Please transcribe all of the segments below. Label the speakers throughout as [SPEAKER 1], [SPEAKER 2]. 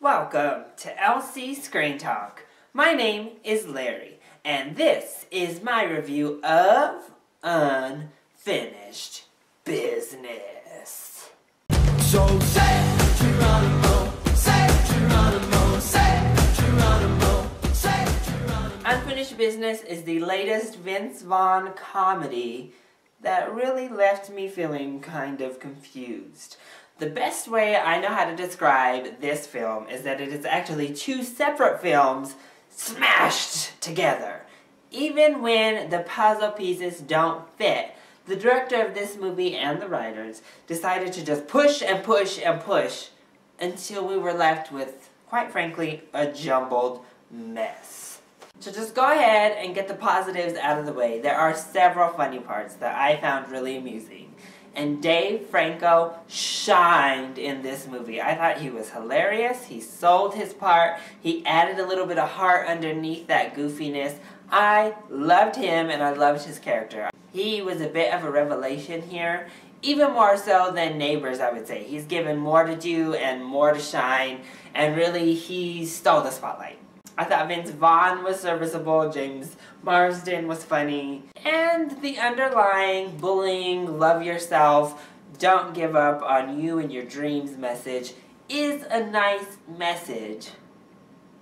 [SPEAKER 1] Welcome to LC Screen Talk. My name is Larry, and this is my review of Unfinished Business. So say Geronimo, say Geronimo, say Geronimo, say Geronimo. Unfinished Business is the latest Vince Vaughn comedy that really left me feeling kind of confused. The best way I know how to describe this film is that it is actually two separate films smashed together. Even when the puzzle pieces don't fit, the director of this movie and the writers decided to just push and push and push until we were left with, quite frankly, a jumbled mess. So just go ahead and get the positives out of the way. There are several funny parts that I found really amusing. And Dave Franco shined in this movie. I thought he was hilarious. He sold his part. He added a little bit of heart underneath that goofiness. I loved him and I loved his character. He was a bit of a revelation here. Even more so than Neighbors, I would say. He's given more to do and more to shine. And really, he stole the spotlight. I thought Vince Vaughn was serviceable, James Marsden was funny, and the underlying bullying, love yourself, don't give up on you and your dreams message is a nice message.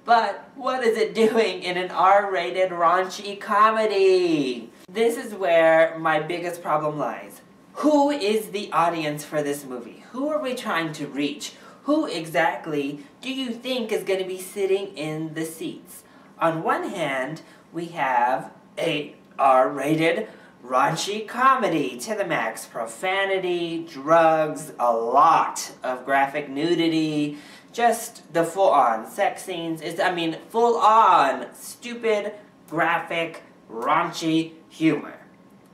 [SPEAKER 1] But what is it doing in an R-rated raunchy comedy? This is where my biggest problem lies. Who is the audience for this movie? Who are we trying to reach? Who exactly do you think is going to be sitting in the seats? On one hand, we have a R-rated raunchy comedy to the max. Profanity, drugs, a lot of graphic nudity, just the full-on sex scenes. Full-on stupid, graphic, raunchy humor.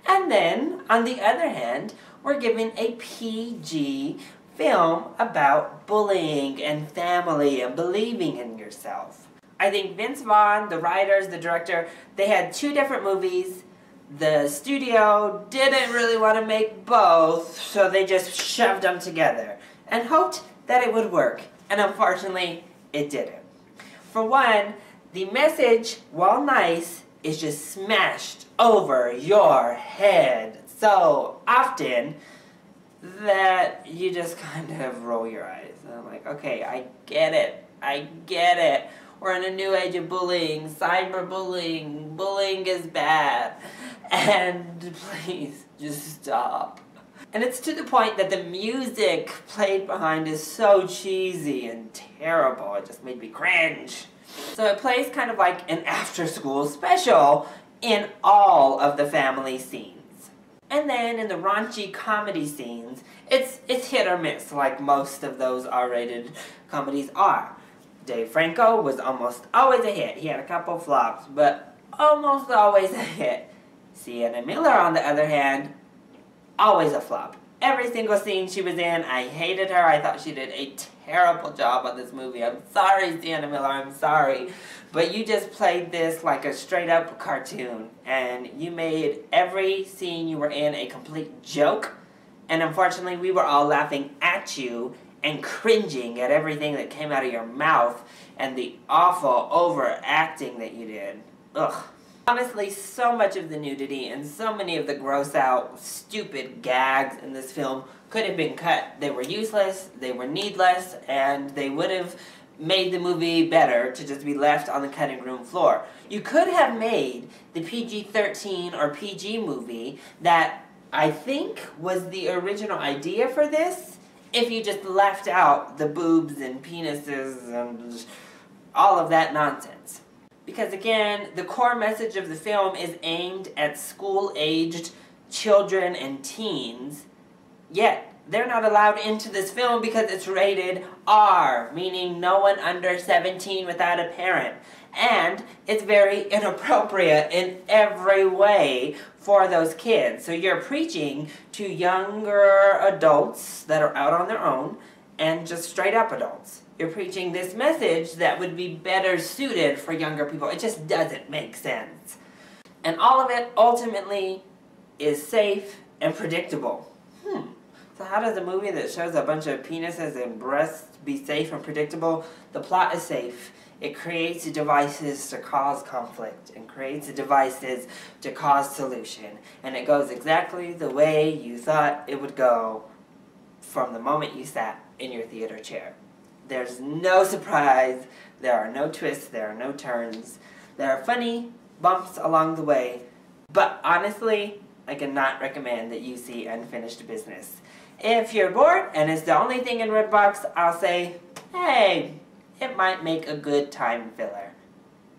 [SPEAKER 1] And then, on the other hand, we're given a PG film about bullying and family and believing in yourself. I think Vince Vaughn, the writers, the director, they had two different movies. The studio didn't really want to make both, so they just shoved them together and hoped that it would work. And unfortunately, it didn't. For one, the message, while nice, is just smashed over your head so often that you just kind of roll your eyes. And I'm like, okay, I get it. We're in a new age of bullying, cyberbullying, bullying is bad, and please, just stop. And it's to the point that the music played behind is so cheesy and terrible, it just made me cringe. So it plays kind of like an after-school special in all of the family scenes. And then in the raunchy comedy scenes, it's hit or miss, like most of those R-rated comedies are. Dave Franco was almost always a hit. He had a couple flops, but almost always a hit. Sienna Miller, on the other hand, always a flop. Every single scene she was in, I hated her. I thought she did a terrible job on this movie. I'm sorry, Sienna Miller, I'm sorry. But you just played this like a straight-up cartoon, and you made every scene you were in a complete joke. And unfortunately, we were all laughing at you and cringing at everything that came out of your mouth and the awful overacting that you did. Ugh. Honestly, so much of the nudity and so many of the gross-out, stupid gags in this film could have been cut. They were useless, they were needless, and they would have made the movie better to just be left on the cutting room floor. You could have made the PG-13 or PG movie that I think was the original idea for this if you just left out the boobs and penises and all of that nonsense. Because again, the core message of the film is aimed at school-aged children and teens, yet they're not allowed into this film because it's rated R, meaning no one under 17 without a parent. And it's very inappropriate in every way for those kids. So you're preaching to younger adults that are out on their own and just straight-up adults. You're preaching this message that would be better suited for younger people. It just doesn't make sense. And all of it ultimately is safe and predictable. So how does a movie that shows a bunch of penises and breasts be safe and predictable? The plot is safe. It creates devices to cause conflict and creates devices to cause solution. And it goes exactly the way you thought it would go from the moment you sat in your theater chair. There's no surprise, there are no twists, there are no turns. There are funny bumps along the way, but honestly, I cannot recommend that you see Unfinished Business. If you're bored and it's the only thing in Redbox, I'll say, hey, it might make a good time filler.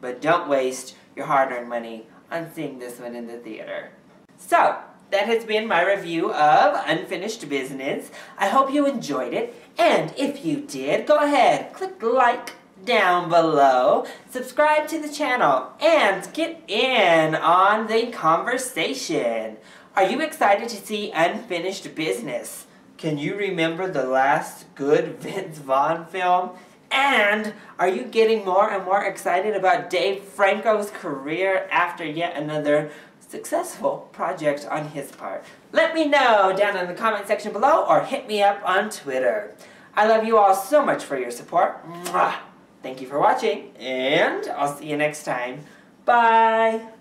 [SPEAKER 1] But don't waste your hard-earned money on seeing this one in the theater. So, that has been my review of Unfinished Business. I hope you enjoyed it, and if you did, go ahead, click like down below, subscribe to the channel, and get in on the conversation. Are you excited to see Unfinished Business? Can you remember the last good Vince Vaughn film? And are you getting more and more excited about Dave Franco's career after yet another successful project on his part? Let me know down in the comment section below or hit me up on Twitter. I love you all so much for your support. Mwah! Thank you for watching, and I'll see you next time. Bye!